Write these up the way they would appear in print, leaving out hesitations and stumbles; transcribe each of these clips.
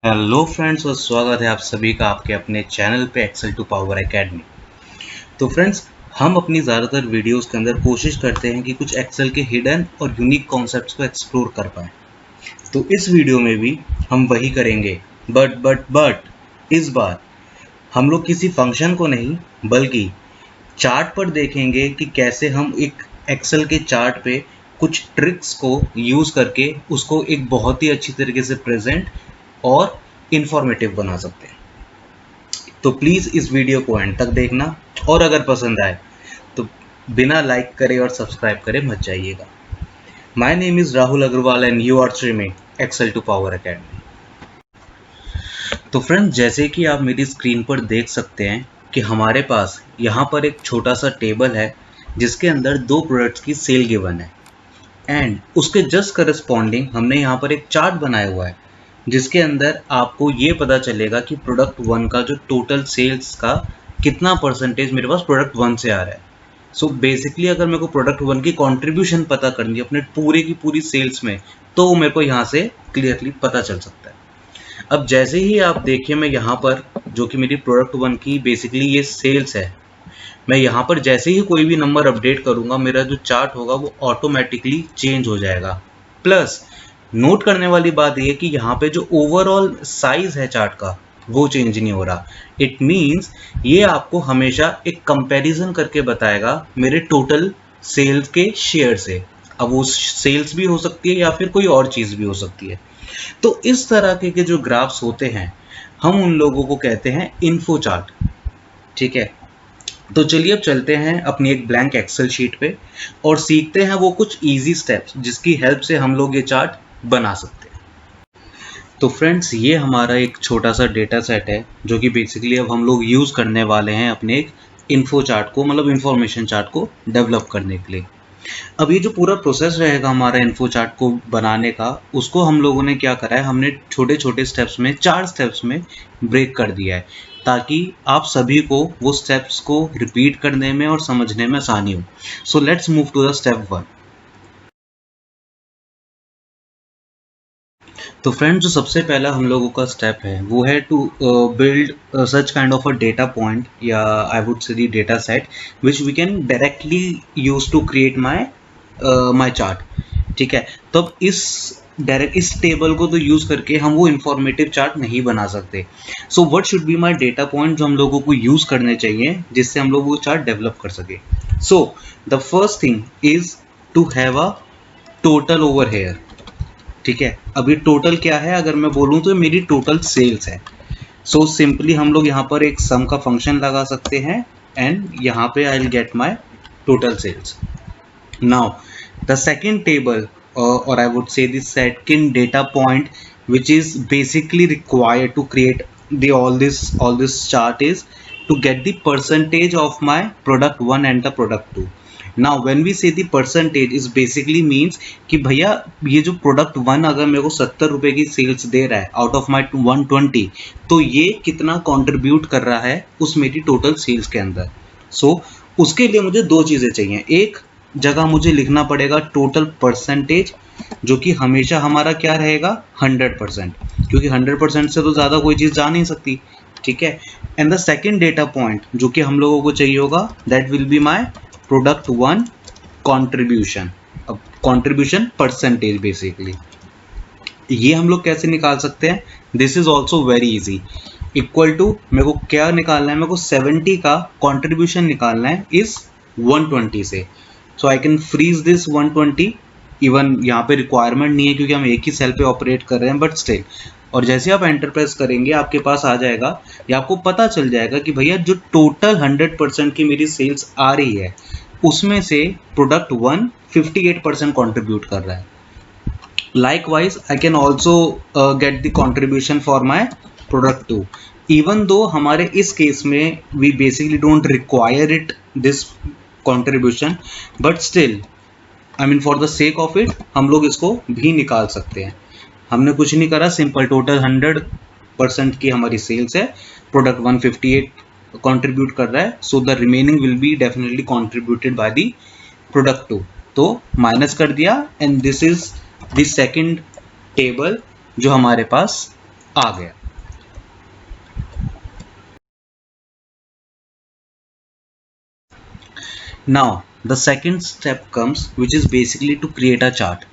Hello friends और स्वागत है आप सभी का आपके अपने चैनल पे एक्सेल टू पावर एकेडमी। तो फ्रेंड्स, हम अपनी ज़्यादातर वीडियोस के अंदर कोशिश करते हैं कि कुछ एक्सेल के हिडन और यूनिक कॉन्सेप्ट्स को एक्सप्लोर कर पाएँ। तो इस वीडियो में भी हम वही करेंगे, बट इस बार हम लोग किसी फंक्शन को नहीं बल्कि चार्ट पर देखेंगे कि कैसे हम एक एक्सेल के चार्ट पे कुछ ट्रिक्स को यूज़ करके उसको एक बहुत ही अच्छी तरीके से प्रेजेंट और इंफॉर्मेटिव बना सकते हैं। तो प्लीज़ इस वीडियो को एंड तक देखना और अगर पसंद आए तो बिना लाइक करे और सब्सक्राइब करे मत जाइएगा। My name is Rahul Agarwal and you are streaming Excel to Power Academy. तो फ्रेंड्स, जैसे कि आप मेरी स्क्रीन पर देख सकते हैं कि हमारे पास यहाँ पर एक छोटा सा टेबल है जिसके अंदर दो प्रोडक्ट्स की सेल गिवन है एंड उसके जस्ट करस्पॉन्डिंग हमने यहाँ पर एक चार्ट बनाया हुआ है जिसके अंदर आपको ये पता चलेगा कि प्रोडक्ट वन का जो टोटल सेल्स का कितना परसेंटेज मेरे पास प्रोडक्ट वन से आ रहा है। सो बेसिकली अगर मेरे को प्रोडक्ट वन की कंट्रीब्यूशन पता करनी है अपने पूरे की पूरी सेल्स में तो मेरे को यहाँ से क्लियरली पता चल सकता है। अब जैसे ही आप देखिए, मैं यहाँ पर जो कि मेरी प्रोडक्ट वन की बेसिकली ये सेल्स है, मैं यहाँ पर जैसे ही कोई भी नंबर अपडेट करूँगा मेरा जो चार्ट होगा वो ऑटोमेटिकली चेंज हो जाएगा। प्लस नोट करने वाली बात ये कि यहाँ पे जो ओवरऑल साइज है चार्ट का वो चेंज नहीं हो रहा। इट मीन्स ये आपको हमेशा एक कंपैरिजन करके बताएगा मेरे टोटल सेल्स के शेयर से। अब वो सेल्स भी हो सकती है या फिर कोई और चीज़ भी हो सकती है। तो इस तरह के जो ग्राफ्स होते हैं हम उन लोगों को कहते हैं इन्फो चार्ट। ठीक है, तो चलिए अब चलते हैं अपनी एक ब्लैंक एक्सेल शीट पे और सीखते हैं वो कुछ इजी स्टेप्स जिसकी हेल्प से हम लोग ये चार्ट बना सकते हैं। तो फ्रेंड्स, ये हमारा एक छोटा सा डेटा सेट है जो कि बेसिकली अब हम लोग यूज़ करने वाले हैं अपने एक इन्फो चार्ट को, मतलब इंफॉर्मेशन चार्ट को डेवलप करने के लिए। अब ये जो पूरा प्रोसेस रहेगा हमारा इन्फो चार्ट को बनाने का, उसको हम लोगों ने क्या करा है, हमने छोटे छोटे स्टेप्स में 4 स्टेप्स में ब्रेक कर दिया है ताकि आप सभी को वो स्टेप्स को रिपीट करने में और समझने में आसानी हो। So let's move to the step 1। तो फ्रेंड्स, जो सबसे पहला हम लोगों का स्टेप है वो है to build such kind of a data point या I would say the data set which we can directly use to create my chart. ठीक है, तो अब इस टेबल को तो यूज करके हम वो इंफॉर्मेटिव चार्ट नहीं बना सकते। So what should be my data point जो हम लोगों को यूज करने चाहिए जिससे हम लोग वो चार्ट डेवलप कर सके। So the first thing is to have a total over here. ठीक है, अभी टोटल क्या है, अगर मैं बोलूँ तो मेरी टोटल सेल्स है। सो सिंपली हम लोग यहाँ पर एक सम का फंक्शन लगा सकते हैं एंड यहाँ पे I will get my total sales. Now the second table और I would say the second data point which is basically required to create the all this chart is to get the percentage of my product 1 and the product 2. Now when we say the percentage is basically means कि भैया ये जो product 1 अगर मेरे को 70 रुपए की sales दे रहा है आउट ऑफ माई 120, तो ये कितना कंट्रीब्यूट कर रहा है उस मेरी टोटल सेल्स के अंदर। सो उसके लिए मुझे दो चीज़ें चाहिए। एक जगह मुझे लिखना पड़ेगा टोटल परसेंटेज जो कि हमेशा हमारा क्या रहेगा 100%, क्योंकि 100% से तो ज़्यादा कोई चीज़ जा नहीं सकती। ठीक है, and the second data point जो कि हम लोगों को चाहिए होगा that will be my product 1 contribution. अब कॉन्ट्रीब्यूशन परसेंटेज बेसिकली ये हम लोग कैसे निकाल सकते हैं, this is also very easy. Equal to मेरे को क्या निकालना है, मेरे को 70 का कॉन्ट्रीब्यूशन निकालना है इस 120 से। So I can freeze this 120, even यहाँ पे रिक्वायरमेंट नहीं है क्योंकि हम एक ही सेल पे ऑपरेट कर रहे हैं, बट स्टिल। और जैसे आप एंटर प्रेस करेंगे आपके पास आ जाएगा या आपको पता चल जाएगा कि भैया जो टोटल 100% की मेरी सेल्स आ रही है उसमें से प्रोडक्ट 1 58% कॉन्ट्रीब्यूट कर रहा है। Likewise, I can also get the contribution for my product 2. Even though हमारे इस केस में we basically don't require it this contribution, but still, I mean for the sake of it, हम लोग इसको भी निकाल सकते हैं। हमने कुछ नहीं करा, सिंपल टोटल 100% की हमारी सेल्स है, प्रोडक्ट 158 कंट्रीब्यूट कर रहा है, so the remaining will be definitely contributed by the product 2। तो माइनस कर दिया and this is the second table जो हमारे पास आ गया। Now the second step comes, which is basically to create a chart.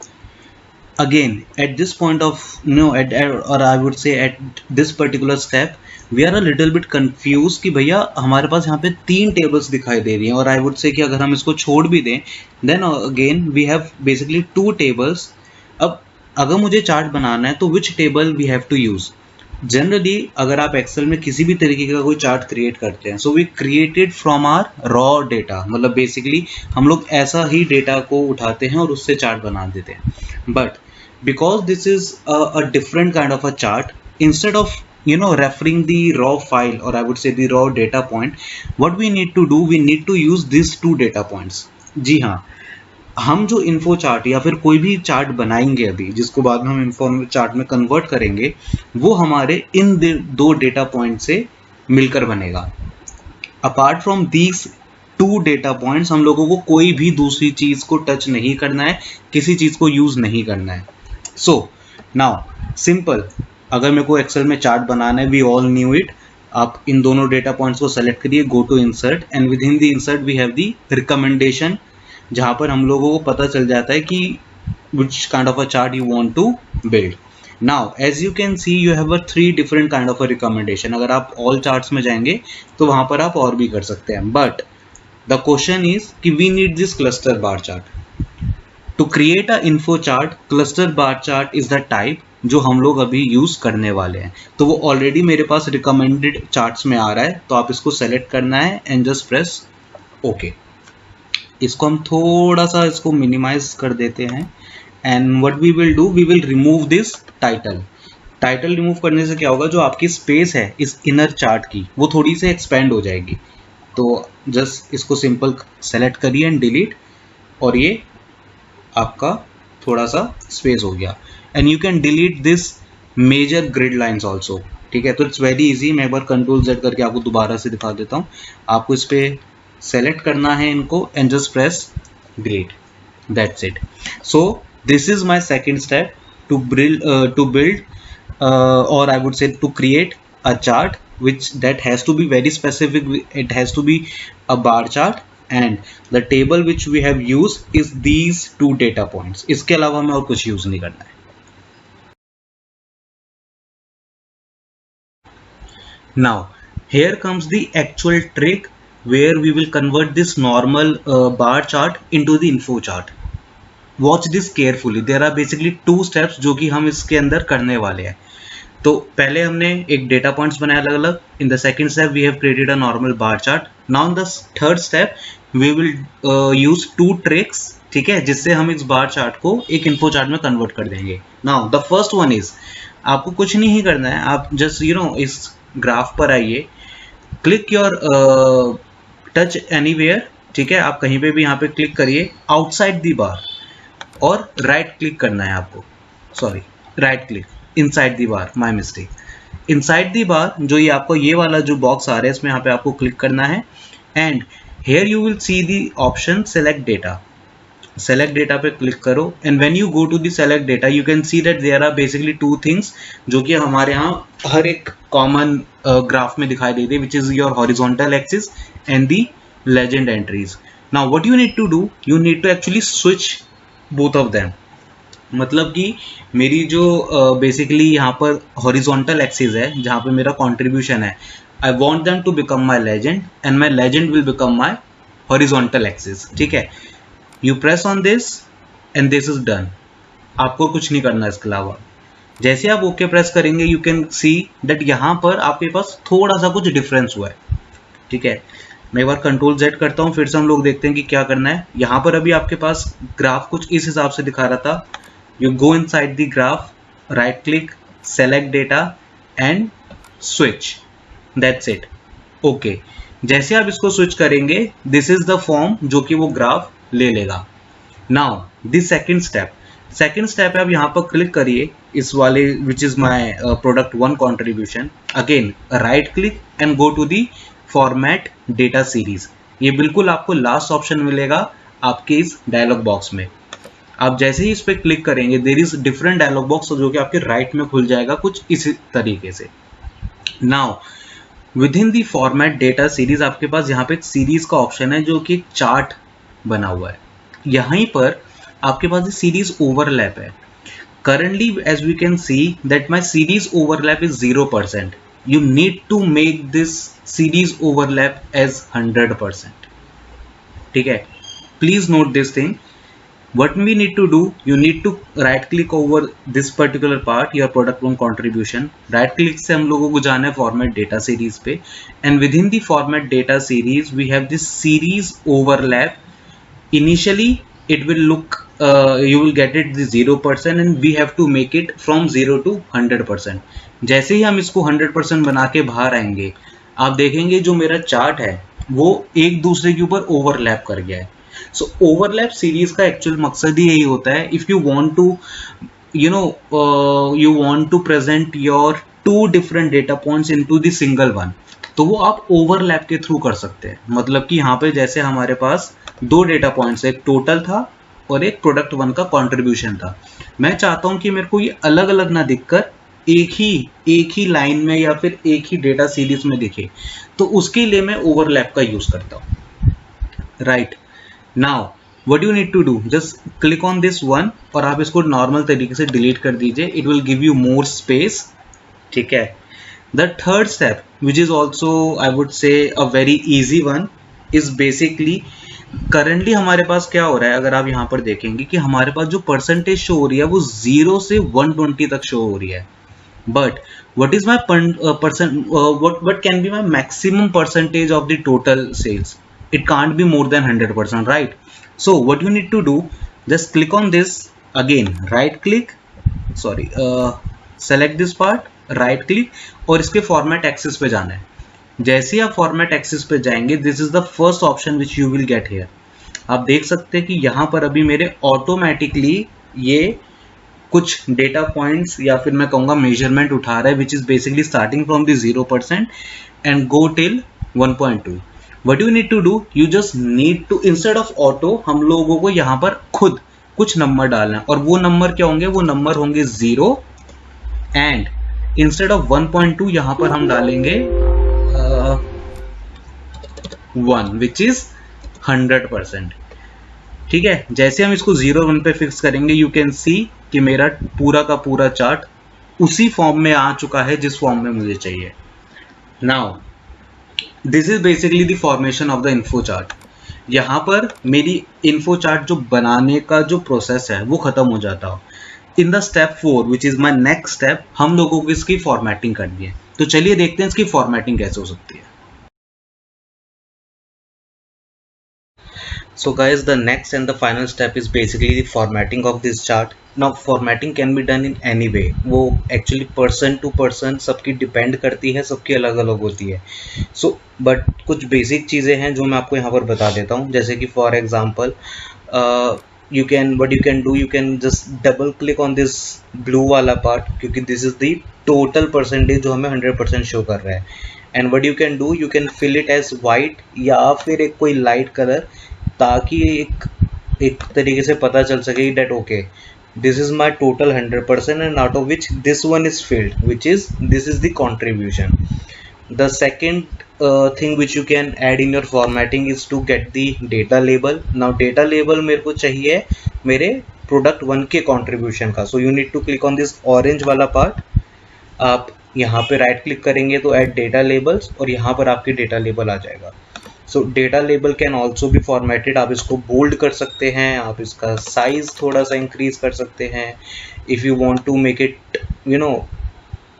Again, at this point of or I would say at this particular step, we are a little bit confused कि भैया हमारे पास यहाँ पे 3 tables दिखाई दे रही हैं, और I would say कि अगर हम इसको छोड़ भी दें, then again we have basically 2 tables. अब अगर मुझे चार्ट बनाना है तो which table we have to use? Generally अगर आप एक्सेल में किसी भी तरीके का कोई चार्ट क्रिएट करते हैं, so we created from our raw data, मतलब बेसिकली हम लोग ऐसा ही डेटा को उठाते हैं और उससे चार्ट बना देते हैं. But because this is a different kind of a chart, instead of referring the raw file, or I would say the raw data point, what we need to do, we need to use these 2 data points. जी हाँ, हम जो info chart या फिर कोई भी chart बनाएंगे अभी, जिसको बाद में हम इन्फो चार्ट में कन्वर्ट करेंगे, वो हमारे इन 2 डेटा पॉइंट से मिलकर बनेगा. Apart from these 2 data points हम लोगों को कोई भी दूसरी चीज को टच नहीं करना है, किसी चीज को यूज नहीं करना है. सो नाउ सिंपल, अगर मेरे को एक्सेल में चार्ट बनाना है, वी ऑल न्यू इट. आप इन दोनों डेटा पॉइंट्स को सेलेक्ट करिए, go to insert, and with in the insert we have the recommendation, जहाँ पर हम लोगों को पता चल जाता है कि which kind of a chart you want to build. Now as you can see you have a 3 different kind of a recommendation. अगर आप all charts में जाएंगे तो वहाँ पर आप और भी कर सकते हैं, but the question is कि we need this cluster bar chart. To create a info chart, cluster bar chart is the type जो हम लोग अभी यूज करने वाले हैं. तो वो ऑलरेडी मेरे पास रिकमेंडेड चार्ट्स में आ रहा है, तो आप इसको सेलेक्ट करना है एंड जस्ट प्रेस ओके. इसको हम थोड़ा सा इसको मिनिमाइज कर देते हैं, and what we will do, we will remove this title. Title remove करने से क्या होगा, जो आपकी स्पेस है इस इनर चार्ट की, वो थोड़ी सी एक्सपेंड हो जाएगी. तो जस्ट इसको सिंपल सेलेक्ट करिए एंड डिलीट, और ये आपका थोड़ा सा स्पेस हो गया. And you can delete this major grid lines also. ठीक है, तो इट्स वेरी इजी. मैं एक बार कंट्रोल Z करके आपको दोबारा से दिखा देता हूँ. आपको इस पर सेलेक्ट करना है इनको and just press delete. That's it. So this is my second step to build or I would say to create a chart which that has to be very specific. It has to be a bar chart, and the table which we have used is these 2 data points. इसके अलावा हमें और कुछ use नहीं करना है. Now here comes the actual trick where we will convert this normal bar chart into the info chart. Watch this carefully. There are basically 2 steps जो कि हम इसके अंदर करने वाले हैं. तो पहले हमने एक डेटा पॉइंट्स बनाया अलग अलग. In the second step we have created a normal bar chart. Now in the third step we will use 2 tricks, ठीक है, जिससे हम इस बार चार्ट को एक इन्फो चार्ट में कन्वर्ट कर देंगे. Now the first one is, आपको कुछ नहीं करना है, आप जस्ट इस ग्राफ पर आइए, क्लिक योर टच एनीवेयर. ठीक है, आप कहीं पे भी यहाँ पे क्लिक करिए आउटसाइड दी बार, और राइट क्लिक करना है आपको. Sorry, right click inside the bar, my mistake. Inside the bar जो ये आपको ये वाला जो बॉक्स आ रहा है, इसमें यहाँ पे आपको क्लिक करना है, and here you will see the option select data. Select data पे क्लिक करो, and when you go to the select data you can see that there are basically 2 things जो कि हमारे यहाँ हर एक कॉमन ग्राफ में दिखाई देती है, which is your horizontal axis and the legend entries. Now what you need to do, you need to actually switch both of them. मतलब कि मेरी जो बेसिकली यहाँ पर हॉरिजॉन्टल एक्सिस है, जहाँ पे मेरा कंट्रीब्यूशन है, I want them to become my legend, and my legend will become my horizontal axis. ठीक है, you press on this and this is done. आपको कुछ नहीं करना इसके अलावा. जैसे आप ओके प्रेस करेंगे यू कैन सी दैट यहाँ पर आपके पास थोड़ा सा कुछ डिफरेंस हुआ है. ठीक है, मैं एक बार कंट्रोल Z करता हूँ, फिर से हम लोग देखते हैं कि क्या करना है. यहाँ पर अभी आपके पास ग्राफ कुछ इस हिसाब से दिखा रहा था. You go inside the graph, right click, select data and switch. That's it. Okay, जैसे आप इसको स्विच करेंगे, दिस इज द फॉर्म जो कि वो ग्राफ ले लेगा. नाउ द सेकंड स्टेप है, आप यहाँ पर क्लिक करिए इस वाले which is my product 1 contribution. Again right click and go to the format data series. ये बिल्कुल आपको लास्ट ऑप्शन मिलेगा आपके इस डायलॉग बॉक्स में. आप जैसे ही इस पर क्लिक करेंगे there is different dialog box जो कि आपके राइट में खुल जाएगा कुछ इसी तरीके से। Now with in the format data series आपके पास यहाँ पे एक सीरीज का ऑप्शन है जो कि एक चार्ट बना हुआ है। यहीं पर आपके पास सीरीज ओवरलैप है। Currently, as we can see that my series overlap is 0%. You need to make this series overlap as 100%. ठीक है, please note this thing. What we need to do, you need to right click over this particular part, your product one contribution. Right click से हम लोगों को जाना है format data series पे, and within the format data series we have this series overlap. Initially it will look you will get it the 0% and we have to make it from 0 to 100%. जैसे ही हम इसको 100% बना के बाहर आएंगे आप देखेंगे जो मेरा चार्ट है वो एक दूसरे के ऊपर ओवरलैप कर गया है। सो ओवरलैप सीरीज का एक्चुअल मकसद ही यही होता है, if you want to you want to present your two different data points into the single one, तो वो आप ओवरलैप के थ्रू कर सकते हैं। मतलब कि यहाँ पे जैसे हमारे पास दो डेटा पॉइंट्स, एक टोटल था और एक प्रोडक्ट वन का कंट्रीब्यूशन था। मैं चाहता हूँ कि मेरे को ये अलग अलग ना दिखकर एक ही लाइन में या फिर एक ही डेटा सीरीज में दिखे, तो उसके लिए मैं ओवरलैप का यूज करता हूँ। Right now what you need to do, just click on this one और आप इसको नॉर्मल तरीके से डिलीट कर दीजिए, it will give you more space। ठीक है, the third step which is also I would say a very easy one is basically currently हमारे पास क्या हो रहा है, अगर आप यहाँ पर देखेंगे कि हमारे पास जो परसेंटेज शो हो रही है वो 0 से 120 तक शो हो रही है। But what is my what can be my maximum percentage of the total sales? It can't be more than 100%, right? So what you need to do, just click on this again, right click, sorry, select this part, right click और इसके format axis पे जाना है। जैसे ही आप format axis पे जाएंगे, this is the first option which you will get here। आप देख सकते हैं कि यहाँ पर अभी मेरे ऑटोमेटिकली ये कुछ डेटा पॉइंट्स या फिर मैं कहूँगा मेजरमेंट उठा रहा है, which is basically starting from the 0% and go till 1.2। What you need to do, you just need to instead of auto हम लोगों को यहाँ पर खुद कुछ नंबर डालना है, और वो नंबर क्या होंगे, वो नंबर होंगे 0 एंड इंस्टेड ऑफ 1.2 यहाँ पर हम डालेंगे 1 विच इज 100%। ठीक है, जैसे हम इसको 0 1 पे फिक्स करेंगे यू कैन सी कि मेरा पूरा का पूरा चार्ट उसी फॉर्म में आ चुका है जिस फॉर्म में मुझे चाहिए। Now this is basically the formation of the info chart. यहाँ पर मेरी इन्फो चार्ट जो बनाने का जो प्रोसेस है वो खत्म हो जाता हो। In the step 4 which is my next step, हम लोगों को इसकी फॉर्मेटिंग करनी है। तो चलिए देखते हैं इसकी फॉर्मेटिंग कैसे हो सकती है। So guys, the next and the final step is basically the formatting of this chart. Now formatting can be done in any way, वो actually person to person सबकी depend करती है, सबकी अलग अलग होती है। So but कुछ basic चीज़ें हैं जो मैं आपको यहाँ पर बता देता हूँ, जैसे कि for example what you can do, you can just double click on this blue वाला part, क्योंकि this is the total percentage जो हमें 100% show कर रहा है। And what you can do, you can fill it as white या फिर एक कोई light color, ताकि एक तरीके से पता चल सके that okay, this is my total 100% and out of which this one is filled, which is this is the contribution. The second thing which you can add in your formatting is to get the data label. Now data label मेरे को चाहिए मेरे product 1 के contribution का, so you need to click on this orange वाला part। आप यहाँ पे राइट क्लिक करेंगे तो ऐड डेटा लेबल्स और यहाँ पर आपके डेटा लेबल आ जाएगा। सो डेटा लेबल कैन ऑल्सो भी फॉर्मेटेड, आप इसको बोल्ड कर सकते हैं, आप इसका साइज थोड़ा सा इंक्रीज कर सकते हैं। If you want to make it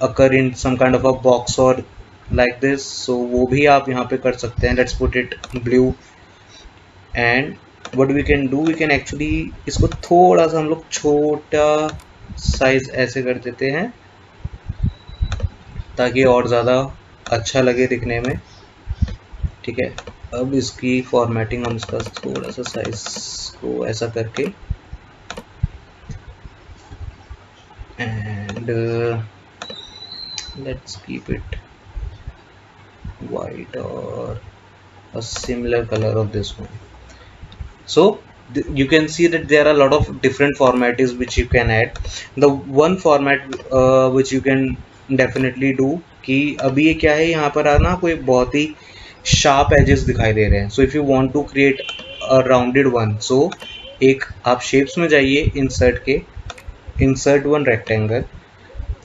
occur in some kind of a box और लाइक दिस, सो वो भी आप यहाँ पे कर सकते हैं। Let's put it blue and what we can do, we can actually इसको थोड़ा सा हम लोग छोटा साइज ऐसे कर देते हैं ताकि और ज़्यादा अच्छा लगे दिखने में। ठीक है, अब इसकी फॉर्मेटिंग हम इसका थोड़ा सा साइज को ऐसा करके and let's keep it white और a similar color of this one. So you can see that there are a lot of different formats which you can add. The one format which you can definitely do कि अभी ये क्या है, यहाँ पर आना कोई बहुत ही शार्प एजेस दिखाई दे रहे हैं. So if you want to create a rounded one, so एक आप शेप्स में जाइए, इंसर्ट के insert one rectangle,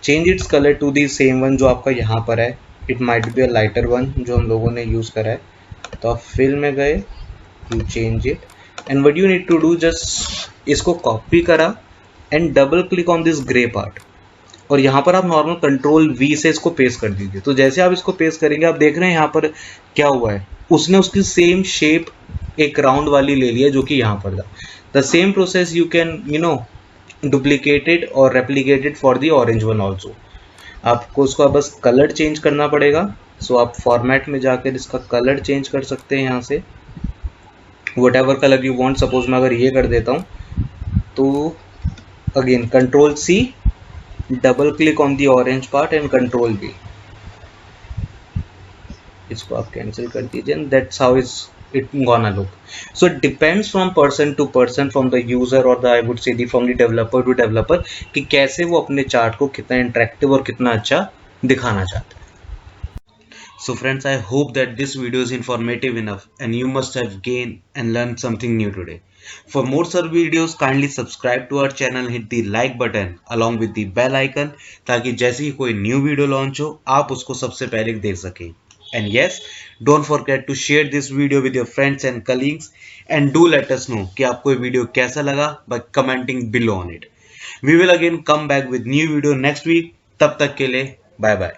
change its colour to the same one जो आपका यहाँ पर है. It might be a lighter one जो हम लोगों ने यूज़ करा है. तो आप फिल में गए, you change it, and what you need to do, just इसको कॉपी करा and double click on this grey part, और यहाँ पर आप नॉर्मल कंट्रोल वी से इसको पेस्ट कर दीजिए. तो जैसे आप इसको पेस्ट करेंगे आप देख रहे हैं यहाँ पर क्या हुआ है, उसने उसकी सेम शेप एक राउंड वाली ले लिया जो कि यहाँ पर था. The same process you can duplicated और replicated for the orange one also. आपको उसका बस कलर चेंज करना पड़ेगा. सो आप फॉर्मेट में जाकर इसका कलर चेंज कर सकते हैं यहाँ से, whatever colour you want. Suppose मैं अगर ये कर देता हूँ तो again control C, double click on the orange part and control B, इसको आप कैंसिल कर दीजिए, and that's how is it gonna look. So it depends from person to person, from the user or the I would say from the developer to developer कि कैसे वो अपने chart को कितना इंटरेक्टिव और कितना अच्छा दिखाना चाहते हैं. So friends, I hope that this video is informative enough and you must have gained and learned something new today. For more such videos, kindly subscribe to our channel, hit the like button along with the bell icon ताकि जैसे ही कोई new video launch हो आप उसको सबसे पहले देख सकें. And yes, don't forget to share this video with your friends and colleagues, and do let us know कि आपको ये वीडियो कैसा लगा by commenting below on it. We will again come back with new video next week. तब तक के लिए bye bye.